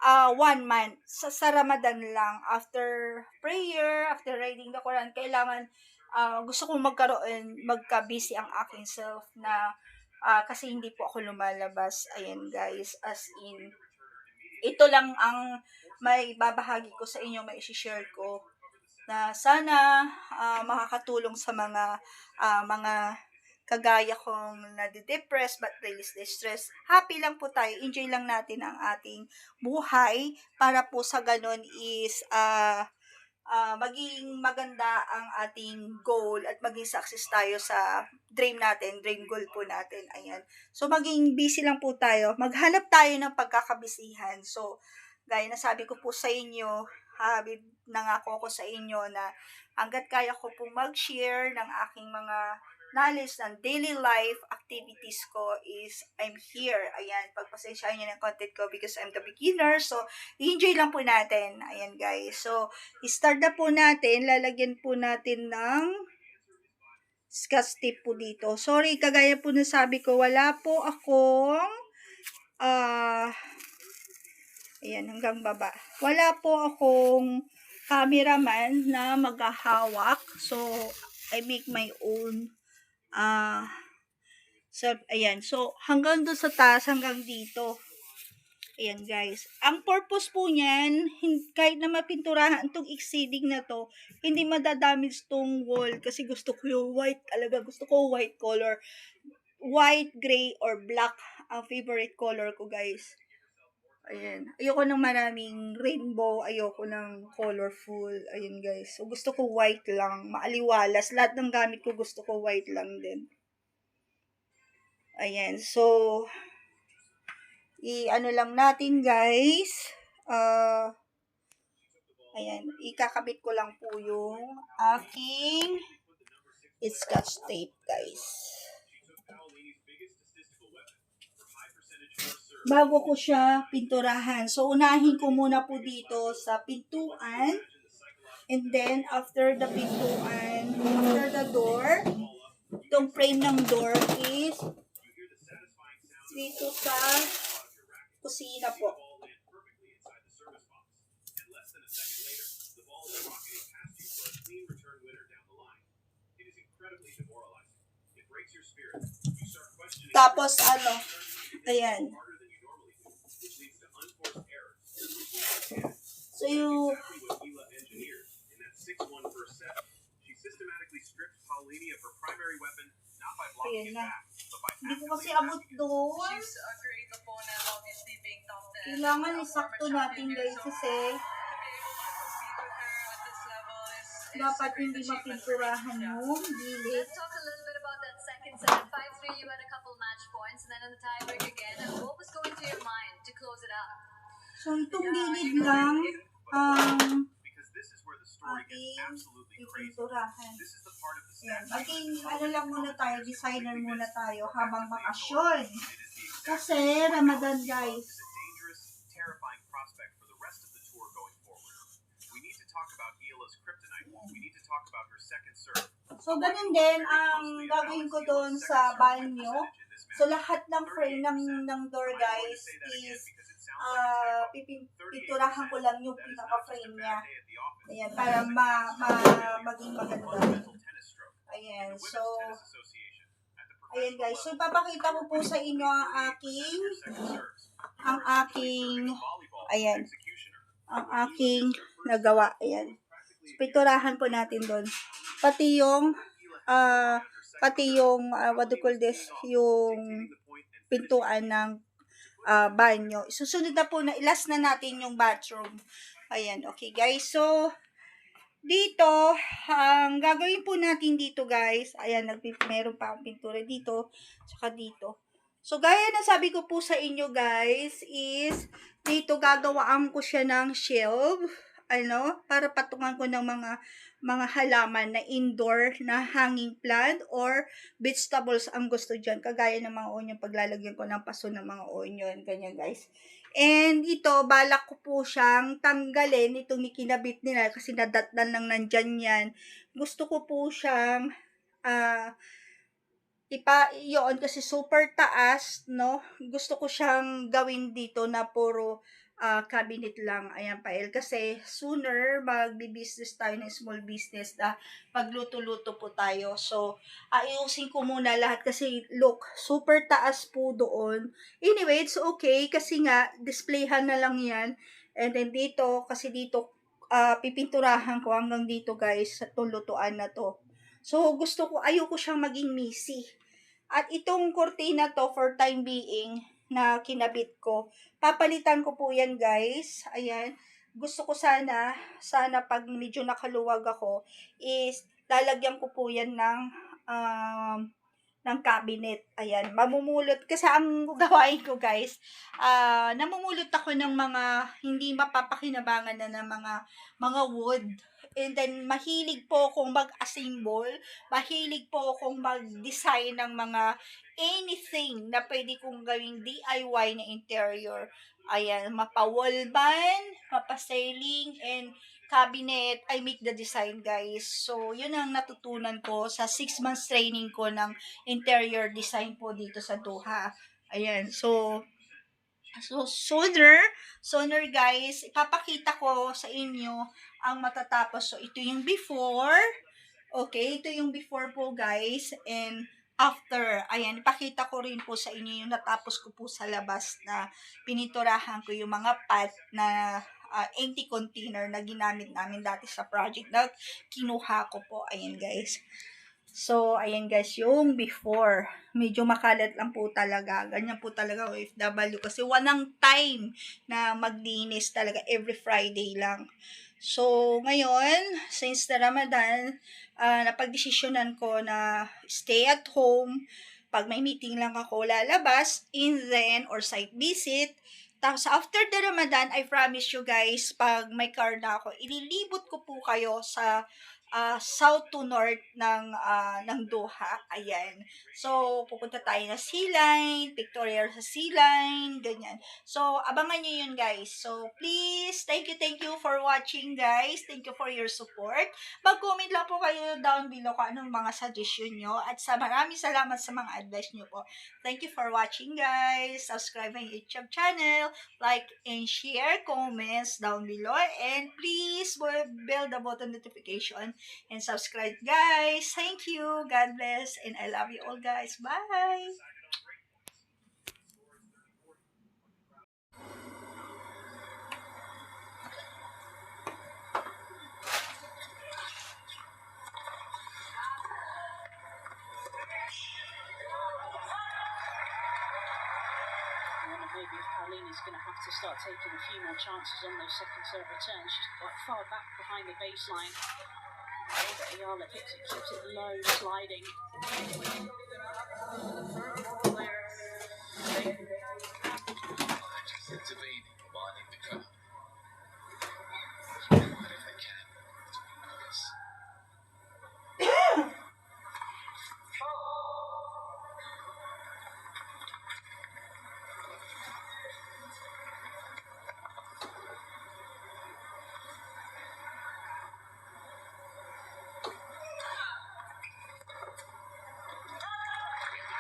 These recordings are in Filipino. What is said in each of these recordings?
1 month. Sa Ramadan lang. After prayer, after reading the Quran, kailangan, gusto kong magka-busy ang aking self na, kasi hindi po ako lumalabas. Ayan guys, as in, ito lang ang may babahagi ko sa inyo, may share ko na sana makakatulong sa mga kagaya kong nade-depress but release the stress. Happy lang po tayo, enjoy lang natin ang ating buhay para po sa ganon is maging maganda ang ating goal at maging success tayo sa dream natin, dream goal po natin. Ayan. So, maging busy lang po tayo. Maghanap tayo ng pagkakabisihan. So, gaya na sabi ko po sa inyo, nangako ko sa inyo na hanggat kaya ko pong mag-share ng aking mga knowledge ng daily life activities ko is I'm here. Ayan, pagpasensyahan niyo ng content ko because I'm the beginner. So, enjoy lang po natin. Ayan guys. So, start na po natin. Lalagyan po natin ng scotch tape po dito. Sorry, kagaya po na sabi ko, wala po akong ayan, hanggang baba. Wala po akong cameraman na maghahawak. So, I make my own ayan. So, hanggang doon sa taas, hanggang dito. Ayan, guys. Ang purpose po niyan, kahit na mapinturahan itong exceeding na to, hindi madadamage tong wall kasi gusto ko yung white talaga. Gusto ko white color. White, gray, or black ang favorite color ko, guys. Ayan. Ayoko ng maraming rainbow. Ayoko ng colorful. Ayan, guys. So, gusto ko white lang. Maaliwalas. Lahat ng gamit ko gusto ko white lang din. Ayan. So, i-ano lang natin, guys. Ayan. Ikakabit ko lang po yung aking scotch tape, guys. Bago ko siya pinturahan. So, unahin ko muna po dito sa pintuan. And then, after the pintuan, after the door, itong frame ng door is dito sa kusina po. Tapos, ayan. So, ayan na. Hindi ko kasi abot doon. Kailangan isakto natin, guys, kasi dapat hindi mapinturahan yung gilid. At 5-3, you had a couple match points, and then in the tiebreak again. And what was going through your mind to close it out? So, itong gilid lang ating ipinturahan. Ayan. Maging, lang muna tayo, designer muna tayo habang bakasyon. Kasi, Ramadan, guys. So, ganun din ang gagawin ko doon sa banyo. So, lahat ng frame ng door, guys, is pipinturahan ko lang yung pinaka-frame niya. Ayan, para maging maganda. Ayan, so, ayan guys. So, papakita ko po sa inyo ang aking nagawa. Ayan. So, pinturahan po natin doon. Pati yung what do you call this, yung pintuan ng banyo. Susunod na po, last na natin yung bathroom. Ayan, okay guys. So, dito, ang gagawin po natin dito guys, ayan, meron pa akong pintura dito, saka dito. So, gaya na sabi ko po sa inyo guys, is, dito gagawaan ko siya ng shelf, para patungan ko ng mga halaman na indoor na hanging plant or vegetables ang gusto dyan. Kagaya ng mga onion, paglalagyan ko ng paso ng mga onion, ganyan guys. And ito, balak ko po siyang tanggalin, itong kinabit nila kasi nadatnan lang nandyan yan. Gusto ko po siyang yun kasi super taas, no? Gusto ko siyang gawin dito na puro cabinet lang. Ayan, Pael. Kasi sooner, magbi-business tayo ng small business na pagluto-luto po tayo. So, ayusin ko muna lahat kasi look, super taas po doon. Anyway, it's okay kasi nga, displayhan na lang yan. And then dito, kasi dito, pipinturahan ko hanggang dito guys, sa tulutuan na to. So, ayoko siyang maging messy. At itong kurtina to, for time being, na kinabit ko, papalitan ko po yan guys. Ayan. Gusto ko sana pag medyo nakaluwag ako, is lalagyan ko po yan ng cabinet. Ayan, mamumulot. Kasi ang gawain ko guys, namumulot ako ng mga hindi mapapakinabangan na ng mga wood. And then, mahilig po akong mag-assemble. Mahilig po akong mag-design ng mga anything na pwede kong gawing DIY na interior. Ayan, mapa-wallban, mapa-ceiling, and cabinet. I make the design, guys. So, yun ang natutunan ko sa 6 months training ko ng interior design po dito sa Doha. Ayan, so sooner guys, ipapakita ko sa inyo ang matatapos. So, ito yung before. Okay, ito yung before po guys. And after, ayan, ipakita ko rin po sa inyo yung natapos ko po sa labas na piniturahan ko yung mga pot na empty container na ginamit namin dati sa project na kinuha ko po. Ayan guys. So, ayan guys, yung before, medyo makalat lang po talaga. Ganyan po talaga OFW kasi walang time na maglinis talaga, every Friday lang. So, ngayon, since the Ramadan, napagdesisyonan ko na stay at home. Pag may meeting lang ako lalabas, in then, or site visit. Tapos, after the Ramadan, I promise you guys, pag may car na ako, ililibot ko po kayo sa south to north ng Doha. Ayan. So, pupunta tayo na Sea Line, Victoria sa Sea Line, ganyan. So, abangan nyo yun, guys. So, please, thank you for watching, guys. Thank you for your support. Mag-comment lang po kayo down below kung anong mga suggestion nyo. At maraming salamat sa mga advice nyo po. Thank you for watching, guys. Subscribe my YouTube channel. Like and share, comments down below. And please, bell the button notification. And subscribe, guys. Thank you. God bless. And I love you all, guys. Bye. Maybe if Paulina's going to have to start taking a few more chances on those second serve returns. She's quite far back behind the baseline. But Ayala keeps it low, sliding. Intervening, reminding the crowd. If they can, between us.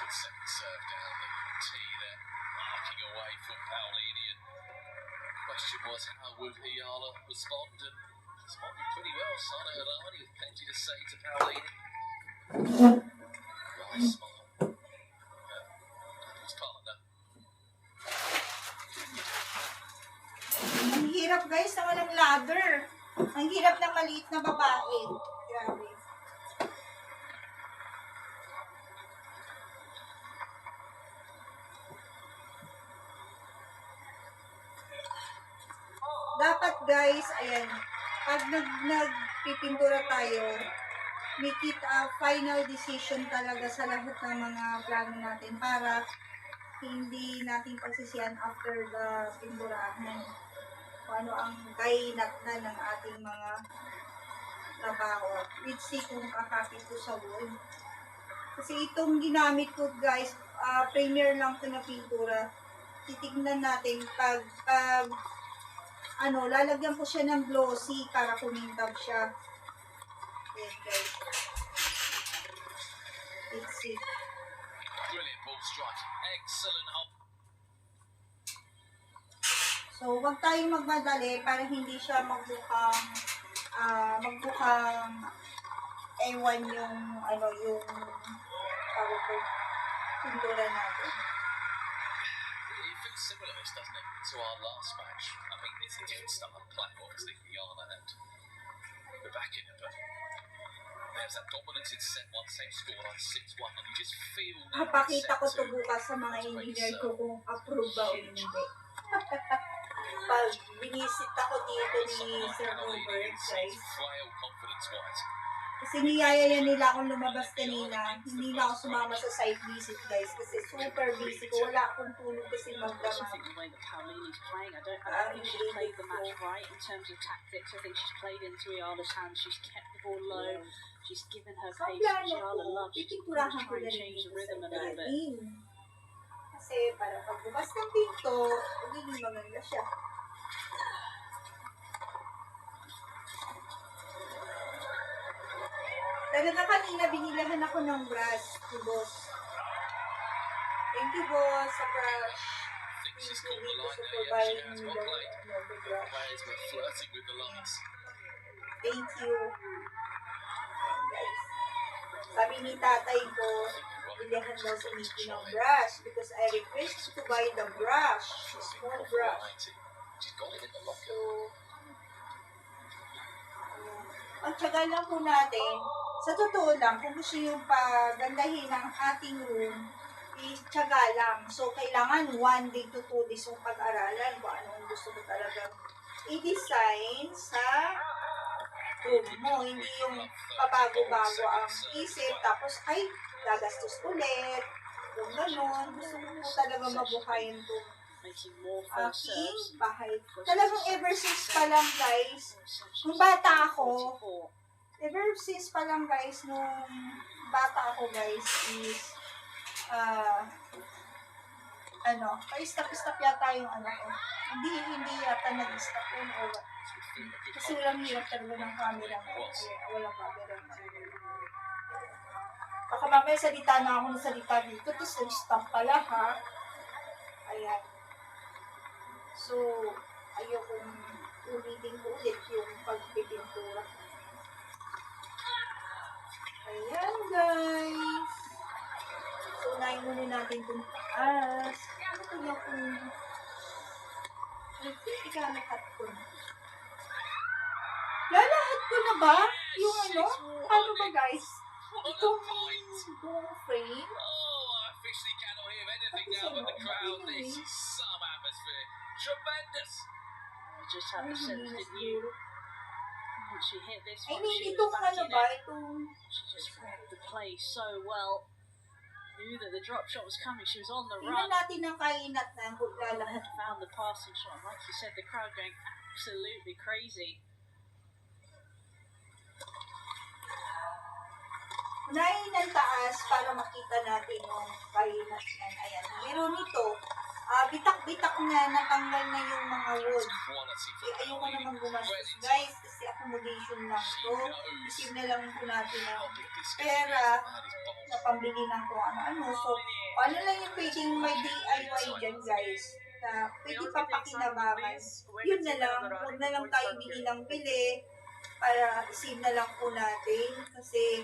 Second serve down the tee there, marking away from Paolini, and the question was how would Ayala respond, and responded pretty well. Sana Irani with plenty to say to Paolini. Right smile. His partner. Ang hirap guys na walang ladder. Ang hirap ng maliit na babae. Grabe. Dapat guys, ayan, pag nagpipintura tayo, make it a final decision talaga sa lahat ng mga plano natin para hindi natin pagsisiyan after the pinturahan kung ano ang kainat na ng ating mga trabaho. Let's see kung kakapit ko sa wall. Kasi itong ginamit ko guys, premier lang ito na pintura. Titignan natin pag lalagyan ko siya ng glossy para kumintab siya. Yes, guys. Let's see. Brilliant ball strike. Excellent hop. So, wag tayong magmadali para hindi siya magmukhang ewan yung, yung tawag ko, pintura natin. It feels similar, this, doesn't it, to our last match? I mean, it's a different style of play, obviously, Liana and Rybakina, but there's that dominance in set one, same scoreline, 6-1, and you just feel now in Papakita set ko to two, bukas sa mga engineer ko kung approve ba o hindi. Pag binisit ako dito ni Sir Robert, guys. frail confidence-wise. Kasi niyayaya nila akong lumabas kanina. Hindi na ako sumama sa site visit, guys. Kasi super busy ko. Wala akong tulog kasi I also magdamag. think the way that Paolini's playing, I don't think she's played the match right in terms of tactics. I think she's played into Ayala's hands. She's kept the ball low. She's given her So, pace, plano which Ayala ko, loves. She's pipinturahan trying ko to na rin change the dito sa rhythm a little bit. ilalim. Kasi para pagbukas ng pinto, magiging maganda siya. Talaga kanina binilahan ako ng brush to boss. Thank you, boss, sa brush. I think she's caught the Thank you line for there, yeah, buying she has me well the played. brush. Players were flirting with the lines. Thank you. Guys. Sabi ni tatay ko, bilihan daw si Nikki ng brush because I requested to buy the brush, small brush. She's got it in the locker. So, ang tiyaga lang po natin, sa totoo lang, kung gusto yung pagandahin ng ating room, tiyaga lang. So, kailangan 1 day to 2 days yung pag-aralan kung anong gusto mo talaga i-design sa room mo. Hindi yung pabago-bago ang isip, tapos, ay, gagastos ulit. Yung gano'n. Gusto ko po talaga mabuhayin itong Making more first aking serves. bahay. Talagang ever since pa lang, guys, nung bata ako, 44. ever since pa lang, guys, nung bata ako, guys, is, pa-stop-stop yata yung ko. Hindi yata nag-stop yun or what. Kasi walang hirap talaga ng camera mo. Ay, walang camera mo. Baka mamaya salita na ako ng salita dito, tapos nag-stop pala, ha? Ayan. So, ayokong ulitin ko ulit yung pagpipintura. Ayan, guys. So, unahin muna natin itong taas. Ano ito yung I think ikalahat ko na. Lalahat ko na ba? Yung ano ba, guys? Itong frame. Oh, I officially cannot hear anything now but the crowd. This is some atmosphere. Tremendous. You just have the sense that you, once she hit this I one, mean, she was itong back ano in ba? it. Itong She just read the play so well. Knew that the drop shot was coming. She was on the tingnan run. natin ang kainat na lalahat. Found the passing shot. Like you said, the crowd going absolutely crazy. Unahin ng taas para makita natin yung kainat yan. Ayan. Meron nito. Bitak-bitak na, natanggal na yung mga wood. Quality Eh, for ayoko naman gumastos, guys, kasi accommodation lang to. Isip na lang po natin ng pera na pambili ng kung ano-ano. So, ano lang yung pwedeng may DIY dyan, guys, na pwede pang pakinabangan. Yun na lang, huwag na lang tayo bili ng bili para isip na lang po natin. Kasi,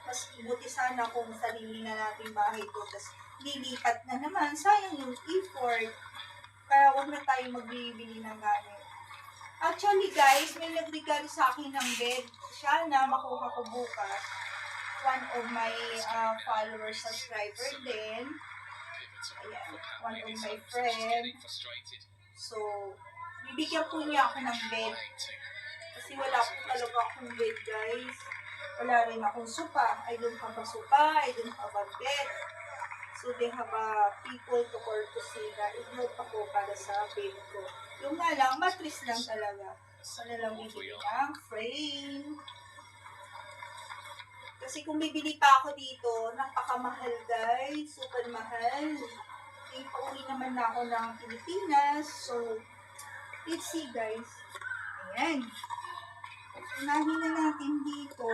mas buti sana kung sarili na natin bahay to. Tapos, lilipat na naman. Sayang yung effort. Kaya huwag na tayo magbibili ng gamit. Actually, guys, may nagregalo sa akin ng bed. Siya na makuha ko bukas. One of my followers, subscriber din. Ayan, one of my friend. So, bibigyan po niya ako ng bed. Kasi wala po talaga akong bed, guys. Wala rin akong sopa. I don't have a sopa. I don't have a bed. So, they have people to call to say na ignore ako para sa bed ko. Yung nga lang, matris lang talaga. Wala lang bibili ng frame. Kasi kung bibili pa ako dito, napakamahal, guys. Super mahal. Eh, pauwi naman na ako ng Pilipinas. So, let's see, guys. Ayan. Unahin na natin dito.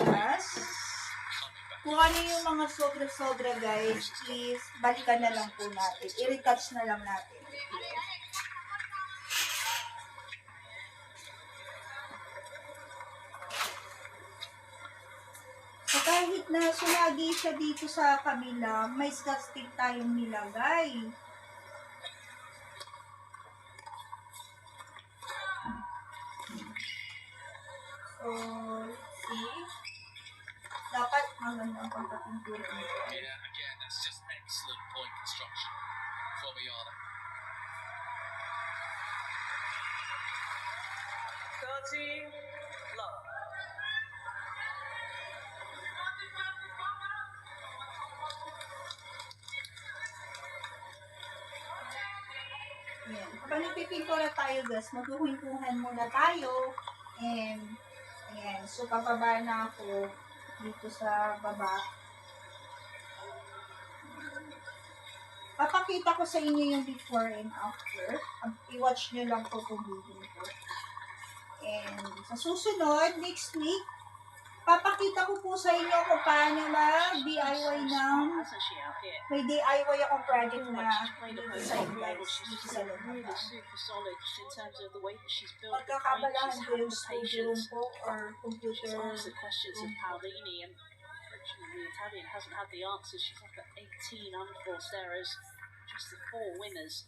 Yes. Kung ano yung mga sobra-sobra guys, is balikan na lang po natin. I-retouch na lang natin. So kahit na sulagi siya dito sa kabila, may scotch tape tayong nilagay. So, see? Dapat maganda ang pagkapintura nito. Yeah, again, that's just excellent point construction from Ayala. 30, love. Ayan. Kapag nagpipintura tayo guys, magkukuntuhan muna tayo. And, ayan. So, pababa na ako dito sa baba. Papakita ko sa inyo yung before and after. I-watch nyo lang po itong video ko. And sa susunod, next week, papakita ko po sa inyo kung paano mag-DIY ng Hasn't she out here? may DIY akong project na She's played a design perfect guys level. She's dito sa loob ng really bahay. super solid just in terms of the way that she's built the point. Pagkakabalahan She's ko had yung the studio room patience. ko or She's computer asked the questions of room. Paolini, and unfortunately the Italian hasn't had the answers. She's left at 18 unforced errors, just the 4 winners.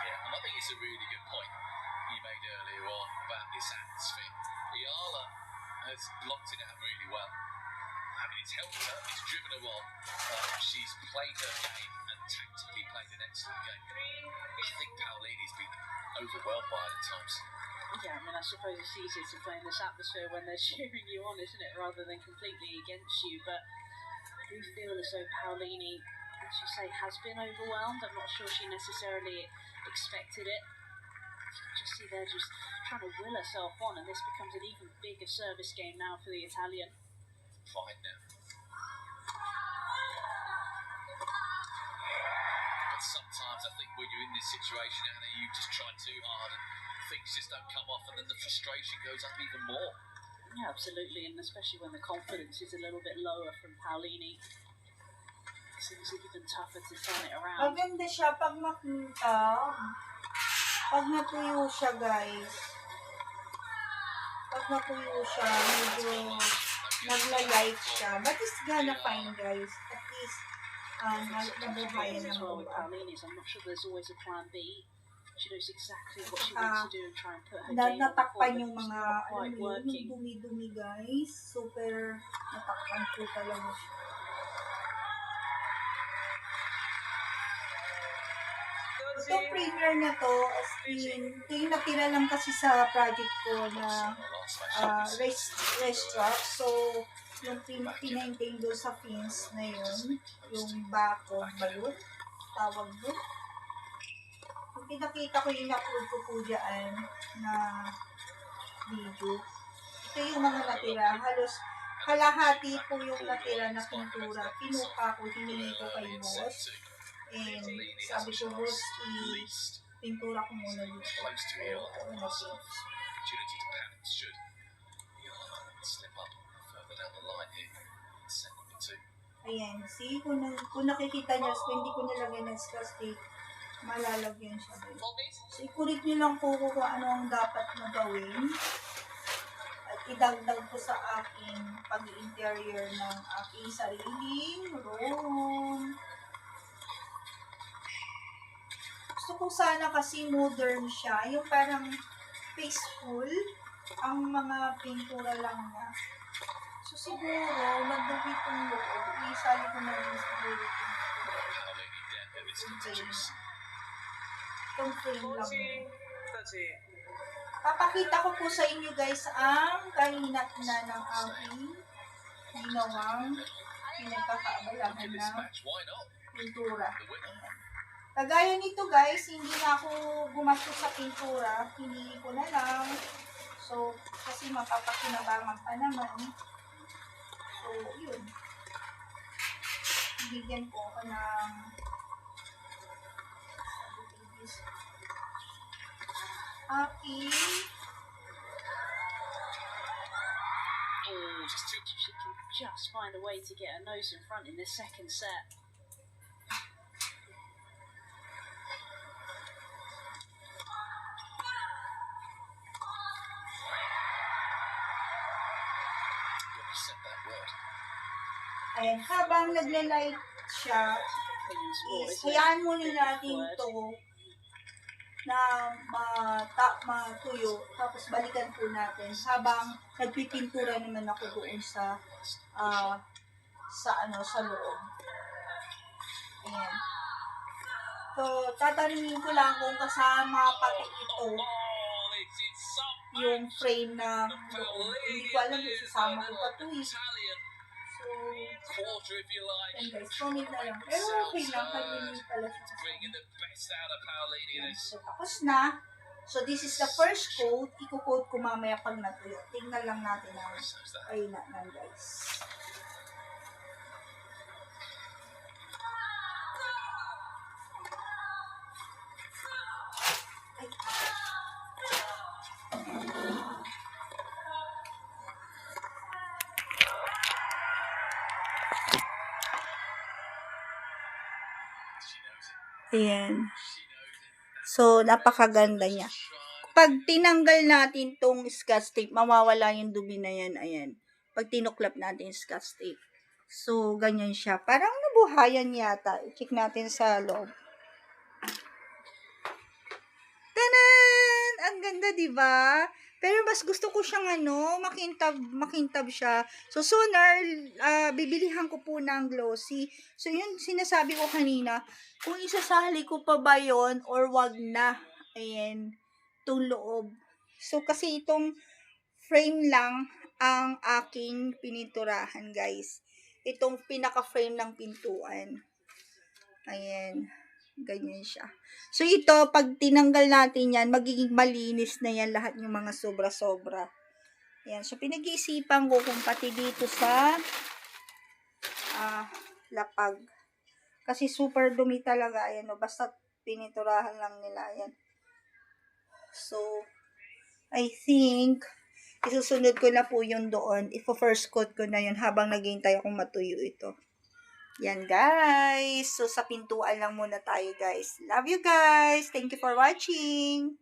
Yeah, and I think it's a really good point you made earlier on about this atmosphere. Ayala has blocked it out really well. I mean, it's helped her, it's driven her on. She's played her game and tactically played an excellent game. I think Paolini's been overwhelmed by it at times. Yeah, I mean, I suppose it's easier to play in this atmosphere when they're cheering you on, isn't it, rather than completely against you. But I do feel as though Paolini, as you say, has been overwhelmed. I'm not sure she necessarily expected it. You can just see they're just trying to will herself on, and this becomes an even bigger service game now for the Italian. Fine now. But sometimes I think when you're in this situation, Anna, you just try too hard and things just don't come off, and then the frustration goes up even more. Yeah, absolutely, and especially when the confidence is a little bit lower from Paolini. It seems even tougher to turn it around. Maganda siya pag makita. Pag natuyo siya guys. Pag natuyo siya, medyo nagla-light siya. But it's gonna fine guys. At least, nabuhayan As ng well with baba. Paolini is I'm not sure there's always a plan B. She knows exactly what she wants to do and try and put her game on the Natakpan court, yung but it's mga, not alam quite mo yun, working. yung dumi-dumi guys. Super natakpan po talaga siya. Itong primer na to, as in, ito yung natira lang kasi sa project ko na race track. So, yung pinaintain doon sa fins na yun, yung bako balot, tawag doon. Yung pinakita ko yung na-upload ko po dyan na video. Ito yung mga natira. Halos kalahati po yung natira na pintura. Pinuka ko, hiningi ko kay boss. And sabi ko, boss, pintura ko muna dito. Close to Ayala. Ano po. Opportunity to pounce should Ayala slip up further down the line here. Set number 2. Ayan, see, kung nakikita niyo, so hindi ko nilagay ng scotch tape, malalagyan siya doon. So, ikulit niyo lang po kung ano ang dapat na gawin. At idagdag ko sa aking pag-interior ng aking sariling room. Gusto ko sana kasi modern siya, yung parang peaceful, ang mga pintura lang niya. So siguro, magdumi itong loob, isali ko na rin siguro itong Paolini dead there with some juice. itong frame lang niya. Papakita ko po sa inyo guys ang kahinat na ng aking ginawang pinagkakaabalahan Look at this ng match, why not? pintura. The winner. Kagaya nito guys, hindi na ako gumastos sa pintura. Hinili ko na lang. So, kasi mapapakinabangan pa naman. So, yun. Bigyan ko ako ng okay. Oh, just too. She can just find a way to get her nose in front in this second set. When you said that word, Ayan, habang nagle-light siya, Brilliant sport, is isn't it? hayaan muna natin Word. to na matuyo, tapos balikan po natin habang nagpipintura naman ako doon sa sa loob. Ayan. So, tatanungin ko lang kung kasama pati ito oh, it's in some yung frame ng loob. Hindi ko alam kung sasama ko pa ito eh. Italian So, quarter, if you like. and guys, sunod na lang. Pero okay lang, kanini pala siya. Bringing the best out of Paolini in this. So, tapos na. So, this is the first coat. Iko-coat ko mamaya pag natuyo. Tingnan lang natin ang ayun na lang, guys. Ayan. So, napakaganda niya. Pag tinanggal natin tong scotch tape, mawawala yung dumi na yan. Ayan. Pag tinuklap natin yung scotch tape. So, ganyan siya. Parang nabuhayan yata. I-check natin sa loob. Tanan! Ang ganda, di ba? Pero mas gusto ko siyang makintab siya. So, sooner, bibilihan ko po ng glossy. So, yun sinasabi ko kanina, kung isasali ko pa ba yon or wag na. Ayan, itong loob. So, kasi itong frame lang ang aking pininturahan, guys. Itong pinaka-frame ng pintuan. Ayan. Ganyan siya. So, ito, pag tinanggal natin yan, magiging malinis na yan lahat yung mga sobra-sobra. Ayan. So, pinag-iisipan ko kung pati dito sa lapag. Kasi super dumi talaga. Ayan, no? Basta piniturahan lang nila. Ayan. So, I think, isusunod ko na po yung doon. Ifo-first coat ko na yun habang naghihintay akong matuyo ito. Yan, guys. So, sa pintuan lang muna tayo, guys. Love you, guys. Thank you for watching.